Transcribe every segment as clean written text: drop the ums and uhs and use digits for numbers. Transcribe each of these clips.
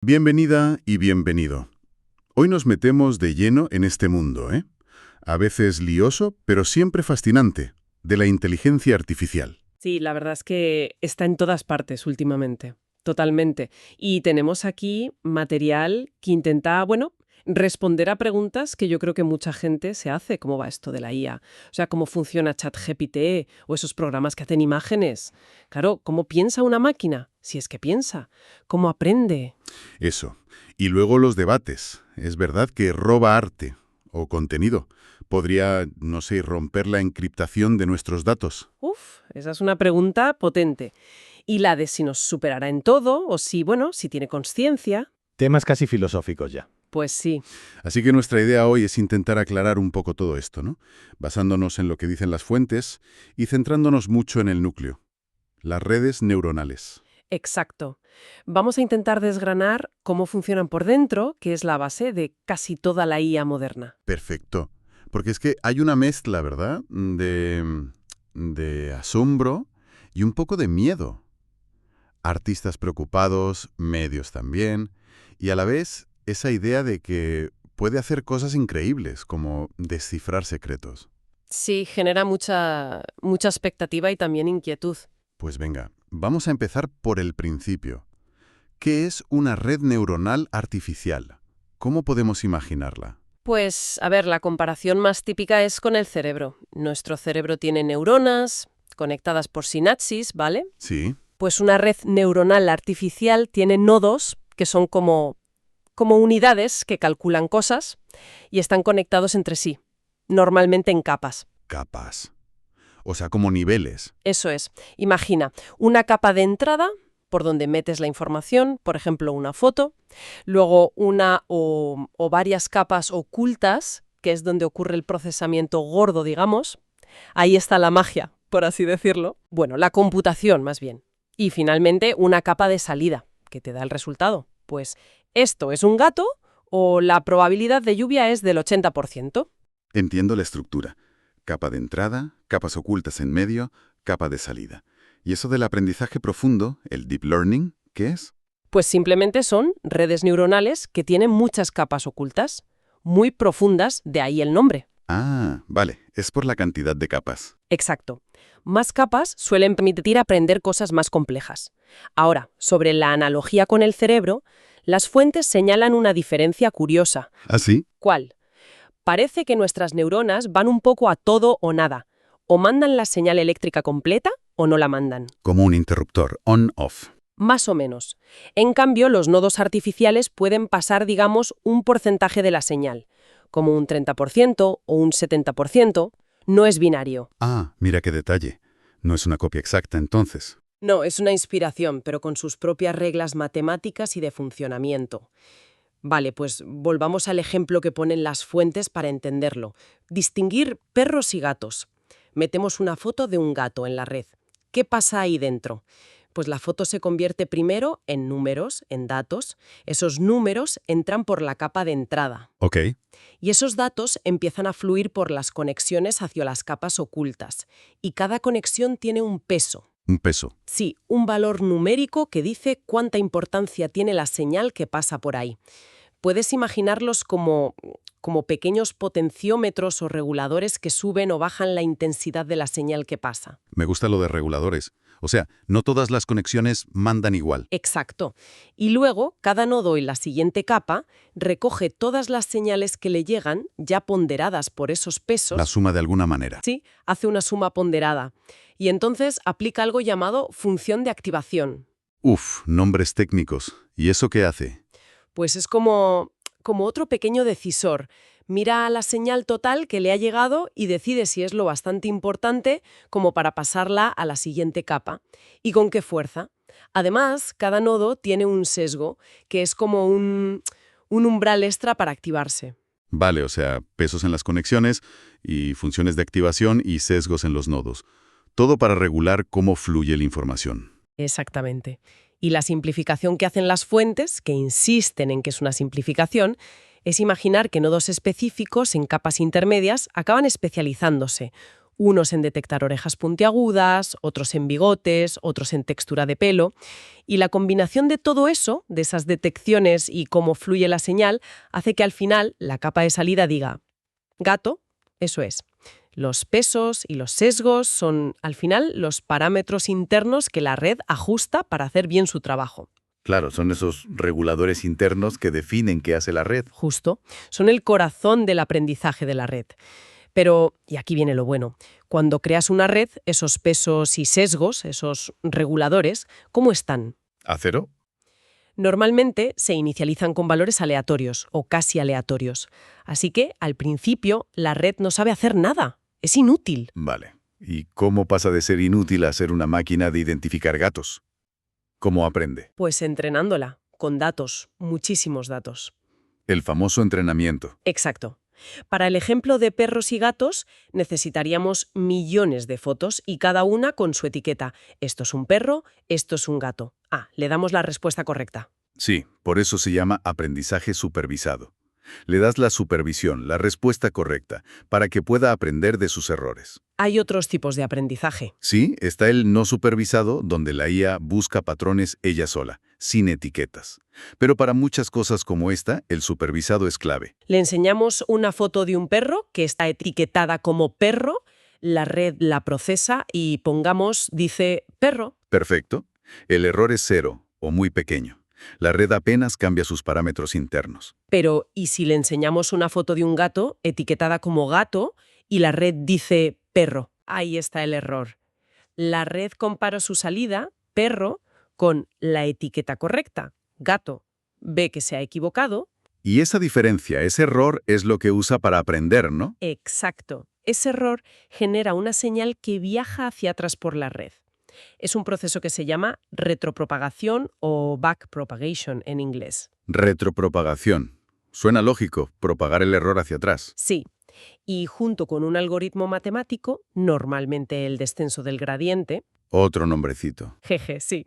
Bienvenida y bienvenido. Hoy nos metemos de lleno en este mundo, ¿eh? A veces lioso, pero siempre fascinante, de la inteligencia artificial. Sí, la verdad es que está en todas partes últimamente, totalmente. Y tenemos aquí material que intenta, bueno, responder a preguntas que yo creo que mucha gente se hace. ¿Cómo va esto de la IA? O sea, ¿cómo funciona ChatGPT o esos programas que hacen imágenes? Claro, ¿cómo piensa una máquina? Si es que piensa. ¿Cómo aprende? Eso. Y luego los debates. Es verdad que roba arte o contenido. Podría, no sé, romper la encriptación de nuestros datos. Uf, esa es una pregunta potente. Y la de si nos superará en todo o si, bueno, si tiene conciencia. Temas casi filosóficos ya. Pues sí. Así que nuestra idea hoy es intentar aclarar un poco todo esto, ¿no? Basándonos en lo que dicen las fuentes y centrándonos mucho en el núcleo, las redes neuronales. Exacto. Vamos a intentar desgranar cómo funcionan por dentro, que es la base de casi toda la IA moderna. Perfecto. Porque es que hay una mezcla, ¿verdad? De asombro y un poco de miedo. Artistas preocupados, medios también, y a la vez esa idea de que puede hacer cosas increíbles, como descifrar secretos. Sí, genera mucha expectativa y también inquietud. Pues venga, vamos a empezar por el principio. ¿Qué es una red neuronal artificial? ¿Cómo podemos imaginarla? Pues, a ver, la comparación más típica es con el cerebro. Nuestro cerebro tiene neuronas conectadas por sinapsis, ¿vale? Sí, Pues una red neuronal artificial tiene nodos que son como unidades que calculan cosas y están conectados entre sí, normalmente en capas. capas. O sea, como niveles. Eso es. Imagina, una capa de entrada por donde metes la información, por ejemplo, una foto, luego una o varias capas ocultas, que es donde ocurre el procesamiento gordo, digamos. Ahí está la magia, por así decirlo. Bueno, la computación, más bien. Y finalmente, una capa de salida, que te da el resultado. Pues, ¿esto es un gato o la probabilidad de lluvia es del 80%? Entiendo la estructura. Capa de entrada, capas ocultas en medio, capa de salida. ¿Y eso del aprendizaje profundo, el deep learning, qué es? Pues simplemente son redes neuronales que tienen muchas capas ocultas, muy profundas, de ahí el nombre. Ah, vale, es por la cantidad de capas. Exacto. Más capas suelen permitir aprender cosas más complejas. Ahora, sobre la analogía con el cerebro, las fuentes señalan una diferencia curiosa. ¿Ah, sí? ¿Cuál? Parece que nuestras neuronas van un poco a todo o nada. O mandan la señal eléctrica completa o no la mandan. Como un interruptor, on-off. Más o menos. En cambio, los nodos artificiales pueden pasar, digamos, un porcentaje de la señal, como un 30% o un 70%. No es binario. Ah, mira qué detalle. No es una copia exacta, entonces. No, es una inspiración, pero con sus propias reglas matemáticas y de funcionamiento. Vale, pues volvamos al ejemplo que ponen las fuentes para entenderlo. Distinguir perros y gatos. Metemos una foto de un gato en la red. ¿Qué pasa ahí dentro? Pues la foto se convierte primero en números, en datos. Esos números entran por la capa de entrada. Ok. Y esos datos empiezan a fluir por las conexiones hacia las capas ocultas. Y cada conexión tiene un peso. Un peso. Sí, un valor numérico que dice cuánta importancia tiene la señal que pasa por ahí. Puedes imaginarlos como pequeños potenciómetros o reguladores que suben o bajan la intensidad de la señal que pasa. Me gusta lo de reguladores. O sea, no todas las conexiones mandan igual. Exacto. Y luego, cada nodo en la siguiente capa recoge todas las señales que le llegan, ya ponderadas por esos pesos. La suma de alguna manera. Sí, hace una suma ponderada. Y entonces aplica algo llamado función de activación. Uf, nombres técnicos. ¿Y eso qué hace? Pues es como otro pequeño decisor. Mira la señal total que le ha llegado y decide si es lo bastante importante como para pasarla a la siguiente capa. ¿Y con qué fuerza? Además, cada nodo tiene un sesgo, que es como un umbral extra para activarse. Vale, o sea, pesos en las conexiones y funciones de activación y sesgos en los nodos. Todo para regular cómo fluye la información. Exactamente. Y la simplificación que hacen las fuentes, que insisten en que es una simplificación, es imaginar que nodos específicos en capas intermedias acaban especializándose. Unos en detectar orejas puntiagudas, otros en bigotes, otros en textura de pelo. Y la combinación de todo eso, de esas detecciones y cómo fluye la señal, hace que al final la capa de salida diga gato, eso es. Los pesos y los sesgos son, al final, los parámetros internos que la red ajusta para hacer bien su trabajo. Claro, son esos reguladores internos que definen qué hace la red. Justo. Son el corazón del aprendizaje de la red. Pero, y aquí viene lo bueno, cuando creas una red, esos pesos y sesgos, esos reguladores, ¿cómo están? ¿A cero? Normalmente se inicializan con valores aleatorios o casi aleatorios. Así que, al principio, la red no sabe hacer nada. Es inútil. Vale. ¿Y cómo pasa de ser inútil a ser una máquina de identificar gatos? ¿Cómo aprende? Pues entrenándola, con datos, muchísimos datos. El famoso entrenamiento. Exacto. Para el ejemplo de perros y gatos, necesitaríamos millones de fotos y cada una con su etiqueta. Esto es un perro, esto es un gato. Le damos la respuesta correcta. Sí, por eso se llama aprendizaje supervisado. Le das la supervisión, la respuesta correcta, para que pueda aprender de sus errores. Hay otros tipos de aprendizaje. Sí, está el no supervisado, donde la IA busca patrones ella sola, sin etiquetas. Pero para muchas cosas como esta, el supervisado es clave. Le enseñamos una foto de un perro que está etiquetada como perro, la red la procesa y dice perro. Perfecto. El error es cero, o muy pequeño. La red apenas cambia sus parámetros internos. Pero, ¿y si le enseñamos una foto de un gato etiquetada como gato y la red dice perro? Ahí está el error. La red comparó su salida, perro, con la etiqueta correcta, gato. Ve que se ha equivocado. Y esa diferencia, ese error, es lo que usa para aprender, ¿no? Exacto. Ese error genera una señal que viaja hacia atrás por la red. Es un proceso que se llama retropropagación o backpropagation en inglés. Retropropagación. Suena lógico, propagar el error hacia atrás. Sí. Y junto con un algoritmo matemático, normalmente el descenso del gradiente. Otro nombrecito. Jeje, sí.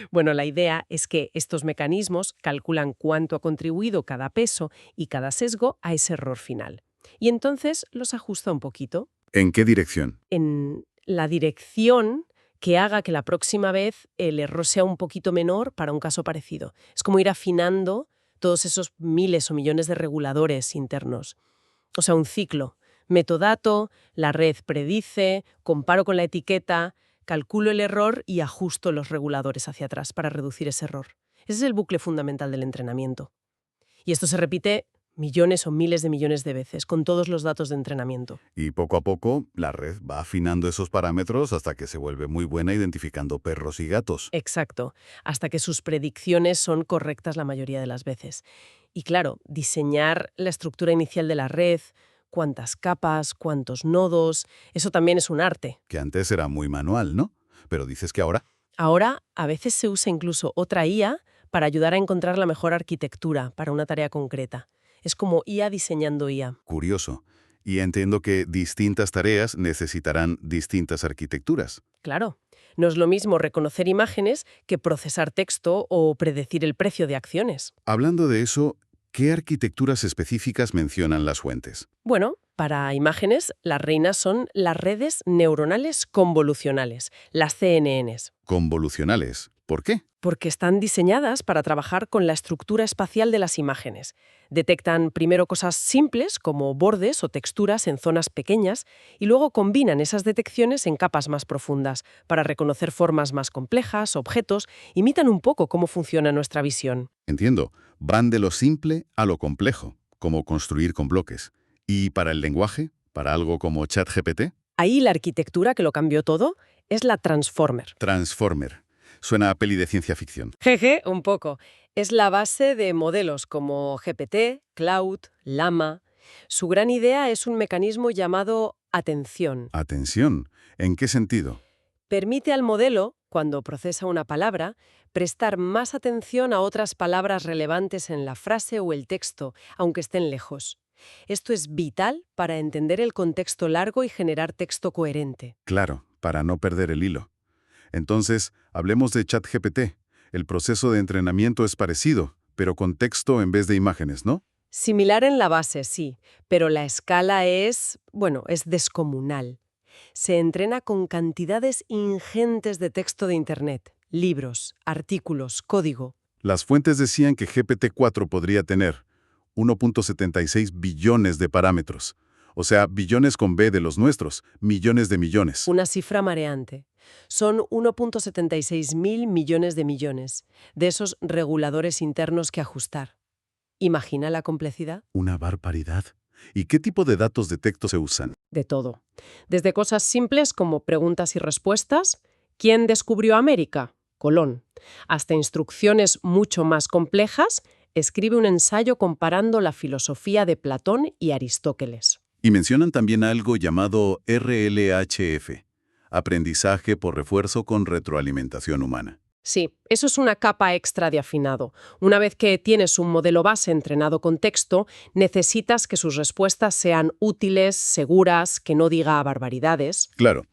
Bueno, la idea es que estos mecanismos calculan cuánto ha contribuido cada peso y cada sesgo a ese error final. Y entonces los ajusta un poquito. ¿En qué dirección? En la dirección que haga que la próxima vez el error sea un poquito menor para un caso parecido. Es como ir afinando todos esos miles o millones de reguladores internos. O sea, un ciclo. Meto dato, la red predice, comparo con la etiqueta, calculo el error y ajusto los reguladores hacia atrás para reducir ese error. Ese es el bucle fundamental del entrenamiento. Y esto se repite millones o miles de millones de veces, con todos los datos de entrenamiento. Y poco a poco, la red va afinando esos parámetros hasta que se vuelve muy buena identificando perros y gatos. Exacto, hasta que sus predicciones son correctas la mayoría de las veces. Y claro, diseñar la estructura inicial de la red, cuántas capas, cuántos nodos, eso también es un arte. Que antes era muy manual, ¿no? Pero dices que ahora... Ahora, a veces se usa incluso otra IA para ayudar a encontrar la mejor arquitectura para una tarea concreta. Es como IA diseñando IA. Curioso. Y entiendo que distintas tareas necesitarán distintas arquitecturas. Claro, no es lo mismo reconocer imágenes que procesar texto o predecir el precio de acciones. Hablando de eso, ¿qué arquitecturas específicas mencionan las fuentes? Bueno, para imágenes, las reinas son las redes neuronales convolucionales, las CNNs. Convolucionales. ¿Por qué? Porque están diseñadas para trabajar con la estructura espacial de las imágenes. Detectan primero cosas simples, como bordes o texturas en zonas pequeñas, y luego combinan esas detecciones en capas más profundas, para reconocer formas más complejas, objetos, imitan un poco cómo funciona nuestra visión. Entiendo. Van de lo simple a lo complejo, como construir con bloques. ¿Y para el lenguaje? ¿Para algo como ChatGPT? Ahí la arquitectura que lo cambió todo es la Transformer. Transformer. Suena a peli de ciencia ficción. Jeje, un poco. Es la base de modelos como GPT, Cloud, Llama. Su gran idea es un mecanismo llamado atención. Atención. ¿En qué sentido? Permite al modelo, cuando procesa una palabra, prestar más atención a otras palabras relevantes en la frase o el texto, aunque estén lejos. Esto es vital para entender el contexto largo y generar texto coherente. Claro, para no perder el hilo. Entonces, hablemos de ChatGPT. El proceso de entrenamiento es parecido, pero con texto en vez de imágenes, ¿no? Similar en la base, sí, pero la escala es descomunal. Se entrena con cantidades ingentes de texto de Internet, libros, artículos, código. Las fuentes decían que GPT-4 podría tener 1.76 billones de parámetros. O sea, billones con B de los nuestros, millones de millones. Una cifra mareante. Son 1.76 mil millones de millones, de esos reguladores internos que ajustar. ¿Imagina la complejidad? Una barbaridad. ¿Y qué tipo de datos de texto se usan? De todo. Desde cosas simples como preguntas y respuestas, ¿quién descubrió América? Colón. Hasta instrucciones mucho más complejas, escribe un ensayo comparando la filosofía de Platón y Aristóteles. Y mencionan también algo llamado RLHF, aprendizaje por refuerzo con retroalimentación humana. Sí, eso es una capa extra de afinado. Una vez que tienes un modelo base entrenado con texto, necesitas que sus respuestas sean útiles, seguras, que no diga barbaridades. Claro.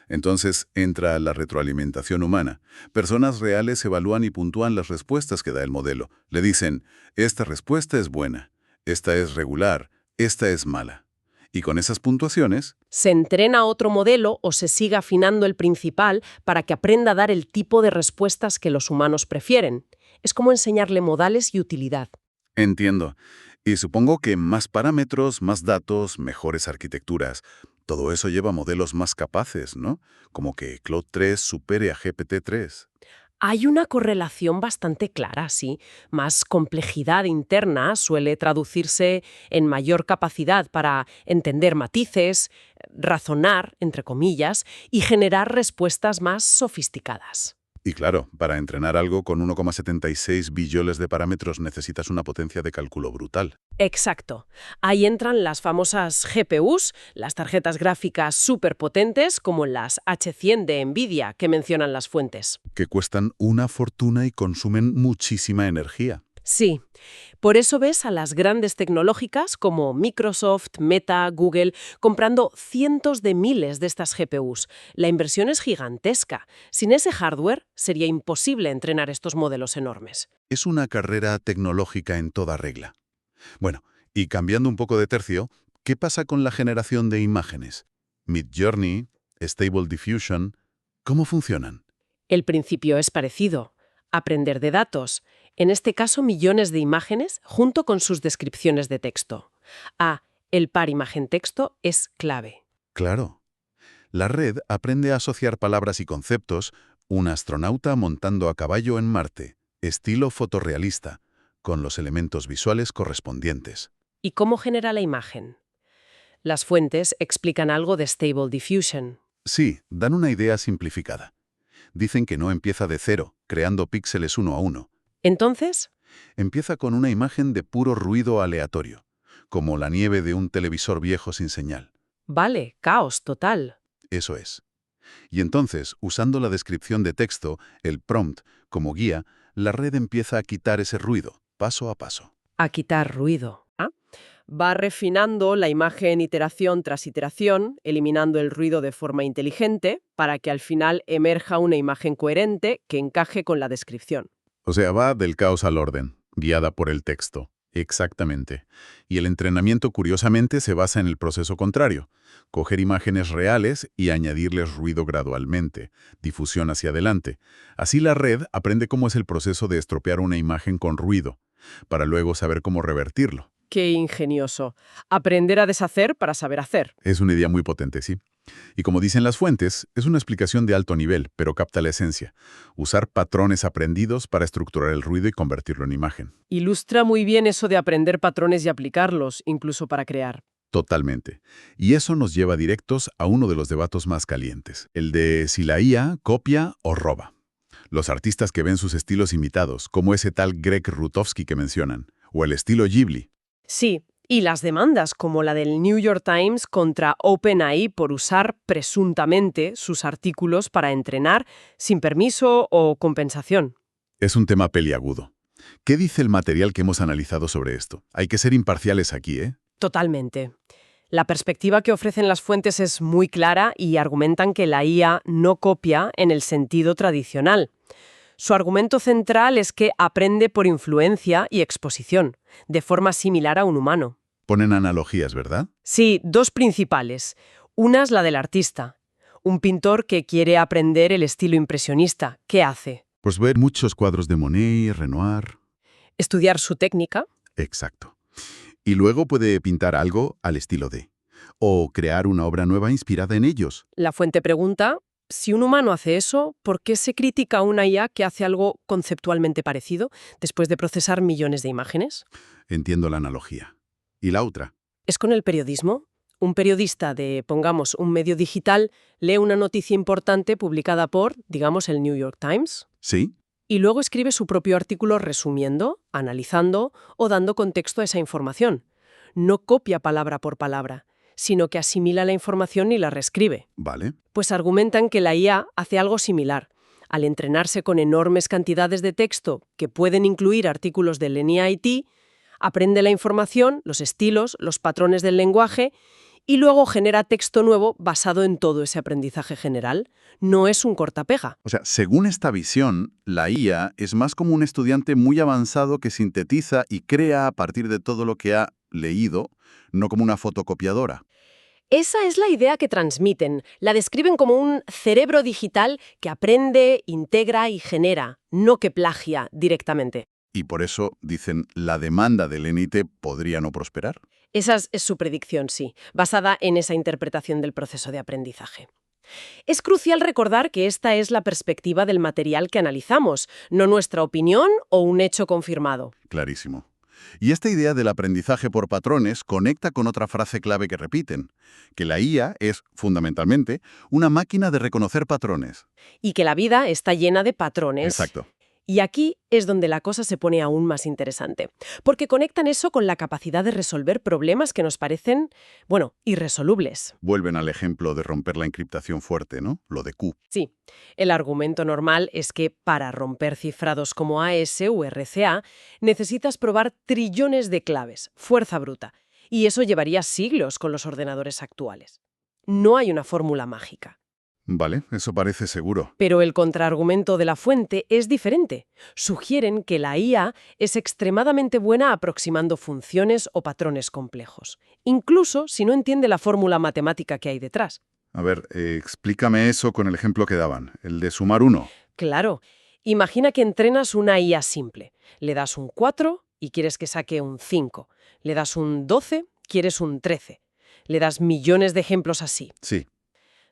Entonces entra la retroalimentación humana. Personas reales evalúan y puntúan las respuestas que da el modelo. Le dicen, esta respuesta es buena, esta es regular, esta es mala. Y con esas puntuaciones, Se entrena otro modelo o se sigue afinando el principal para que aprenda a dar el tipo de respuestas que los humanos prefieren. Es como enseñarle modales y utilidad. entiendo. Y supongo que más parámetros, más datos, mejores arquitecturas. Todo eso lleva a modelos más capaces, ¿no? Como que Claude 3 supere a GPT-3. Hay una correlación bastante clara, sí. Más complejidad interna suele traducirse en mayor capacidad para entender matices, razonar, entre comillas, y generar respuestas más sofisticadas. Y claro, para entrenar algo con 1,76 billones de parámetros necesitas una potencia de cálculo brutal. Exacto. Ahí entran las famosas GPUs, las tarjetas gráficas superpotentes como las H100 de Nvidia que mencionan las fuentes. Que cuestan una fortuna y consumen muchísima energía. Sí, por eso ves a las grandes tecnológicas como Microsoft, Meta, Google, comprando cientos de miles de estas GPUs. La inversión es gigantesca. Sin ese hardware sería imposible entrenar estos modelos enormes. Es una carrera tecnológica en toda regla. Bueno, y cambiando un poco de tercio, ¿qué pasa con la generación de imágenes? Midjourney, Stable Diffusion, ¿cómo funcionan? El principio es parecido. Aprender de datos. En este caso, millones de imágenes junto con sus descripciones de texto. El par imagen-texto es clave. Claro. La red aprende a asociar palabras y conceptos, un astronauta montando a caballo en Marte, estilo fotorrealista, con los elementos visuales correspondientes. ¿Y cómo genera la imagen? Las fuentes explican algo de Stable Diffusion. Sí, dan una idea simplificada. Dicen que no empieza de cero, creando píxeles uno a uno. Entonces, Empieza con una imagen de puro ruido aleatorio, como la nieve de un televisor viejo sin señal. vale, caos total. Eso es. Y entonces, usando la descripción de texto, el prompt, como guía, la red empieza a quitar ese ruido, paso a paso. A quitar ruido. Va refinando la imagen iteración tras iteración, eliminando el ruido de forma inteligente, para que al final emerja una imagen coherente que encaje con la descripción. O sea, va del caos al orden, guiada por el texto. Exactamente. Y el entrenamiento, curiosamente, se basa en el proceso contrario. Coger imágenes reales y añadirles ruido gradualmente, difusión hacia adelante. Así la red aprende cómo es el proceso de estropear una imagen con ruido, para luego saber cómo revertirlo. ¡Qué ingenioso! Aprender a deshacer para saber hacer. Es una idea muy potente, sí. Y como dicen las fuentes, es una explicación de alto nivel, pero capta la esencia. Usar patrones aprendidos para estructurar el ruido y convertirlo en imagen. Ilustra muy bien eso de aprender patrones y aplicarlos, incluso para crear. Totalmente. Y eso nos lleva directos a uno de los debates más calientes, el de si la IA copia o roba. Los artistas que ven sus estilos imitados, como ese tal Greg Rutowski que mencionan, o el estilo Ghibli. Sí, y las demandas como la del New York Times contra OpenAI por usar presuntamente sus artículos para entrenar sin permiso o compensación. Es un tema peliagudo. ¿Qué dice el material que hemos analizado sobre esto? Hay que ser imparciales aquí, ¿eh? Totalmente. La perspectiva que ofrecen las fuentes es muy clara y argumentan que la IA no copia en el sentido tradicional. Su argumento central es que aprende por influencia y exposición, de forma similar a un humano. Ponen analogías, ¿verdad? Sí, dos principales. Una es la del artista. Un pintor que quiere aprender el estilo impresionista, ¿qué hace? Pues ver muchos cuadros de Monet, Renoir. Estudiar su técnica. Exacto. Y luego puede pintar algo al estilo de. O crear una obra nueva inspirada en ellos. La fuente pregunta, si un humano hace eso, ¿por qué se critica a una IA que hace algo conceptualmente parecido después de procesar millones de imágenes? Entiendo la analogía. ¿Y la otra? ¿Es con el periodismo? Un periodista de, pongamos, un medio digital lee una noticia importante publicada por, digamos, el New York Times, ¿Sí? y luego escribe su propio artículo resumiendo, analizando o dando contexto a esa información. No copia palabra por palabra, sino que asimila la información y la reescribe. Vale. Pues argumentan que la IA hace algo similar. Al entrenarse con enormes cantidades de texto que pueden incluir artículos del NIIT, aprende la información, los estilos, los patrones del lenguaje y luego genera texto nuevo basado en todo ese aprendizaje general. No es un cortapega. O sea, según esta visión, la IA es más como un estudiante muy avanzado que sintetiza y crea a partir de todo lo que ha leído, no como una fotocopiadora. Esa es la idea que transmiten. La describen como un cerebro digital que aprende, integra y genera, no que plagia directamente. Y por eso, dicen, la demanda del NIT podría no prosperar. Esa es su predicción, sí, basada en esa interpretación del proceso de aprendizaje. Es crucial recordar que esta es la perspectiva del material que analizamos, no nuestra opinión o un hecho confirmado. Clarísimo. Y esta idea del aprendizaje por patrones conecta con otra frase clave que repiten, que la IA es, fundamentalmente, una máquina de reconocer patrones. Y que la vida está llena de patrones. Exacto. Y aquí es donde la cosa se pone aún más interesante, porque conectan eso con la capacidad de resolver problemas que nos parecen, irresolubles. Vuelven al ejemplo de romper la encriptación fuerte, ¿no? Lo de Q. Sí, el argumento normal es que para romper cifrados como AES o RCA necesitas probar trillones de claves, fuerza bruta, y eso llevaría siglos con los ordenadores actuales. No hay una fórmula mágica. Vale, eso parece seguro. Pero el contraargumento de la fuente es diferente. Sugieren que la IA es extremadamente buena aproximando funciones o patrones complejos, incluso si no entiende la fórmula matemática que hay detrás. A ver, explícame eso con el ejemplo que daban, el de sumar 1. Claro, imagina que entrenas una IA simple. Le das un 4 y quieres que saque un 5. Le das un 12, quieres un 13. Le das millones de ejemplos así. Sí.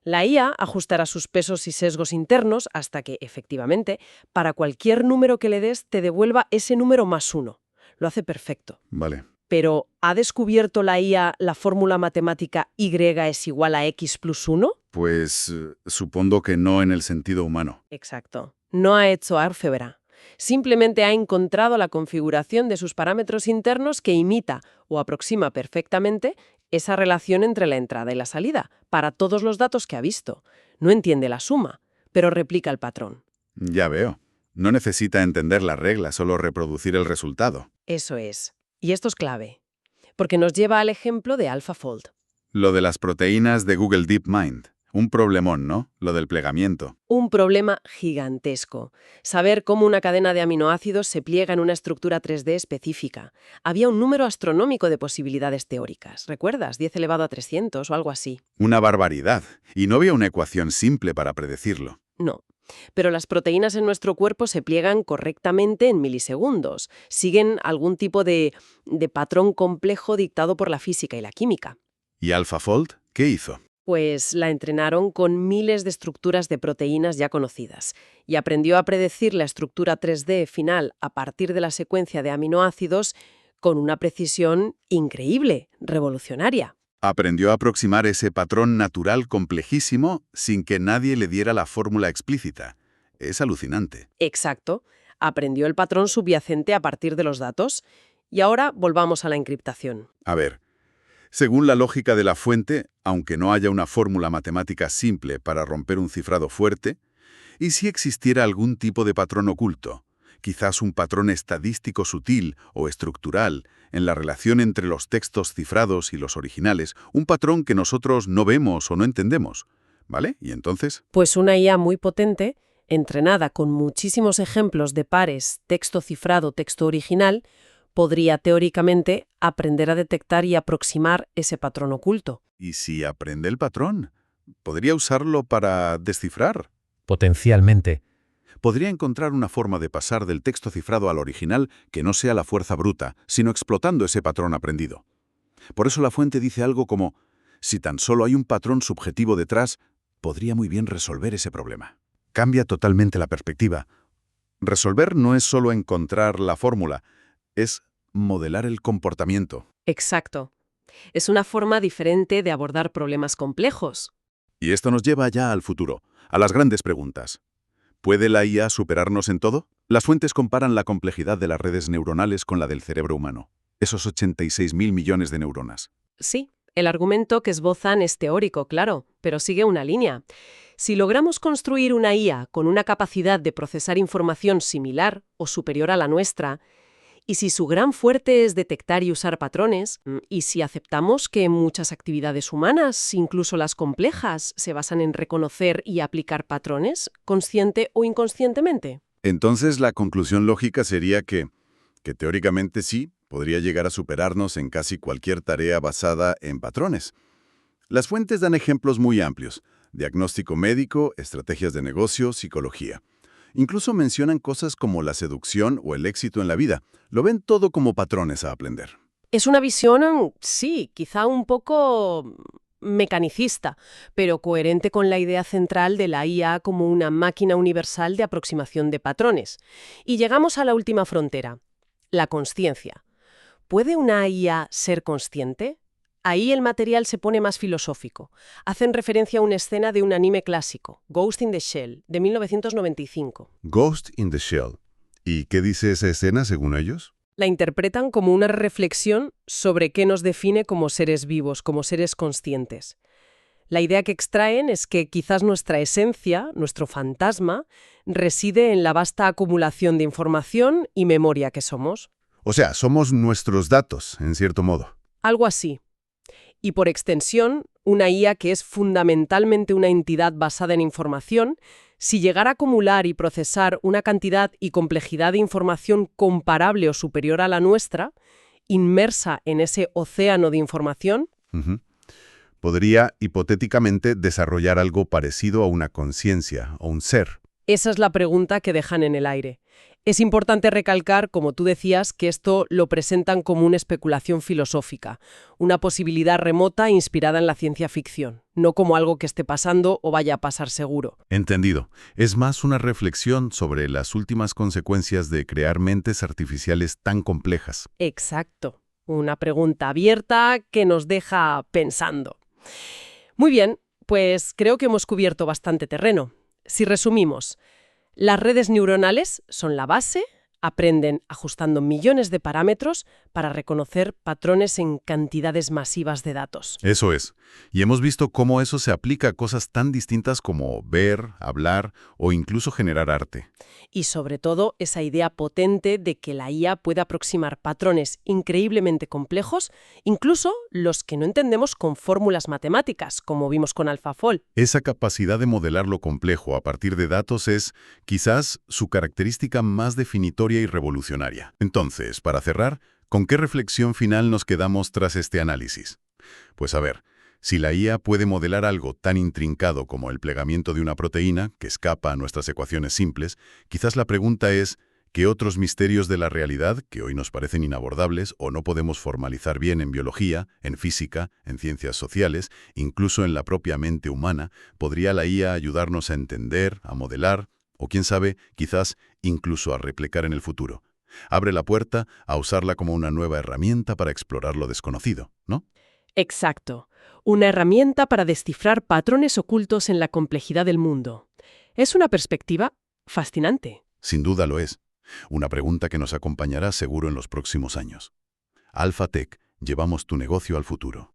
La IA ajustará sus pesos y sesgos internos hasta que, efectivamente, para cualquier número que le des, te devuelva ese número más 1. Lo hace perfecto. Vale. Pero, ¿ha descubierto la IA la fórmula matemática Y es igual a X plus 1? Pues supongo que no en el sentido humano. Exacto. No ha hecho álgebra. Simplemente ha encontrado la configuración de sus parámetros internos que imita o aproxima perfectamente esa relación entre la entrada y la salida, para todos los datos que ha visto. No entiende la suma, pero replica el patrón. Ya veo. No necesita entender las reglas, solo reproducir el resultado. Eso es. Y esto es clave, porque nos lleva al ejemplo de AlphaFold. Lo de las proteínas de Google DeepMind. Un problemón, ¿no? Lo del plegamiento. Un problema gigantesco. Saber cómo una cadena de aminoácidos se pliega en una estructura 3D específica. Había un número astronómico de posibilidades teóricas. ¿Recuerdas? 10 elevado a 300 o algo así. Una barbaridad. Y no había una ecuación simple para predecirlo. No. Pero las proteínas en nuestro cuerpo se pliegan correctamente en milisegundos. Siguen algún tipo de patrón complejo dictado por la física y la química. ¿Y AlphaFold qué hizo? Pues la entrenaron con miles de estructuras de proteínas ya conocidas y aprendió a predecir la estructura 3D final a partir de la secuencia de aminoácidos con una precisión increíble, revolucionaria. Aprendió a aproximar ese patrón natural complejísimo sin que nadie le diera la fórmula explícita. Es alucinante. Exacto. Aprendió el patrón subyacente a partir de los datos. Y ahora volvamos a la encriptación. A ver, según la lógica de la fuente, aunque no haya una fórmula matemática simple para romper un cifrado fuerte, ¿y si existiera algún tipo de patrón oculto? Quizás un patrón estadístico sutil o estructural en la relación entre los textos cifrados y los originales, un patrón que nosotros no vemos o no entendemos, ¿vale? ¿Y entonces? Pues una IA muy potente, entrenada con muchísimos ejemplos de pares texto cifrado, texto original, podría teóricamente aprender a detectar y aproximar ese patrón oculto. ¿Y si aprende el patrón? ¿Podría usarlo para descifrar? Potencialmente. Podría encontrar una forma de pasar del texto cifrado al original que no sea la fuerza bruta, sino explotando ese patrón aprendido. Por eso la fuente dice algo como, si tan solo hay un patrón subjetivo detrás, podría muy bien resolver ese problema. Cambia totalmente la perspectiva. Resolver no es solo encontrar la fórmula, es modelar el comportamiento. Exacto. Es una forma diferente de abordar problemas complejos. Y esto nos lleva ya al futuro, a las grandes preguntas. ¿Puede la IA superarnos en todo? Las fuentes comparan la complejidad de las redes neuronales con la del cerebro humano. Esos 86.000 millones de neuronas. Sí, el argumento que esbozan es teórico, claro, pero sigue una línea. Si logramos construir una IA con una capacidad de procesar información similar o superior a la nuestra, y si su gran fuerte es detectar y usar patrones, y si aceptamos que muchas actividades humanas, incluso las complejas, se basan en reconocer y aplicar patrones, consciente o inconscientemente. Entonces la conclusión lógica sería que teóricamente sí, podría llegar a superarnos en casi cualquier tarea basada en patrones. Las fuentes dan ejemplos muy amplios: diagnóstico médico, estrategias de negocio, psicología. Incluso mencionan cosas como la seducción o el éxito en la vida. Lo ven todo como patrones a aprender. Es una visión, sí, quizá un poco mecanicista, pero coherente con la idea central de la IA como una máquina universal de aproximación de patrones. Y llegamos a la última frontera, la consciencia. ¿Puede una IA ser consciente? Ahí el material se pone más filosófico. Hacen referencia a una escena de un anime clásico, Ghost in the Shell, de 1995. Ghost in the Shell. ¿Y qué dice esa escena según ellos? La interpretan como una reflexión sobre qué nos define como seres vivos, como seres conscientes. La idea que extraen es que quizás nuestra esencia, nuestro fantasma, reside en la vasta acumulación de información y memoria que somos. O sea, somos nuestros datos, en cierto modo. Algo así. Y por extensión, una IA que es fundamentalmente una entidad basada en información, si llegara a acumular y procesar una cantidad y complejidad de información comparable o superior a la nuestra, inmersa en ese océano de información, Podría, hipotéticamente, desarrollar algo parecido a una conciencia o un ser. esa es la pregunta que dejan en el aire. Es importante recalcar, como tú decías, que esto lo presentan como una especulación filosófica, una posibilidad remota inspirada en la ciencia ficción, no como algo que esté pasando o vaya a pasar seguro. Entendido. Es más una reflexión sobre las últimas consecuencias de crear mentes artificiales tan complejas. Exacto. Una pregunta abierta que nos deja pensando. Muy bien, pues creo que hemos cubierto bastante terreno. Si resumimos, las redes neuronales son la base, aprenden ajustando millones de parámetros para reconocer patrones en cantidades masivas de datos. Eso es. Y hemos visto cómo eso se aplica a cosas tan distintas como ver, hablar o incluso generar arte. Y sobre todo, esa idea potente de que la IA puede aproximar patrones increíblemente complejos, incluso los que no entendemos con fórmulas matemáticas, como vimos con AlphaFold. Esa capacidad de modelar lo complejo a partir de datos es, quizás, su característica más definitoria y revolucionaria. Entonces, para cerrar, ¿con qué reflexión final nos quedamos tras este análisis? Pues a ver, si la IA puede modelar algo tan intrincado como el plegamiento de una proteína, que escapa a nuestras ecuaciones simples, quizás la pregunta es, ¿qué otros misterios de la realidad, que hoy nos parecen inabordables o no podemos formalizar bien en biología, en física, en ciencias sociales, incluso en la propia mente humana, podría la IA ayudarnos a entender, a modelar, o quién sabe, quizás incluso a replicar en el futuro? Abre la puerta a usarla como una nueva herramienta para explorar lo desconocido, ¿no? Exacto. Una herramienta para descifrar patrones ocultos en la complejidad del mundo. Es una perspectiva fascinante. Sin duda lo es. Una pregunta que nos acompañará seguro en los próximos años. Alpha Tech, llevamos tu negocio al futuro.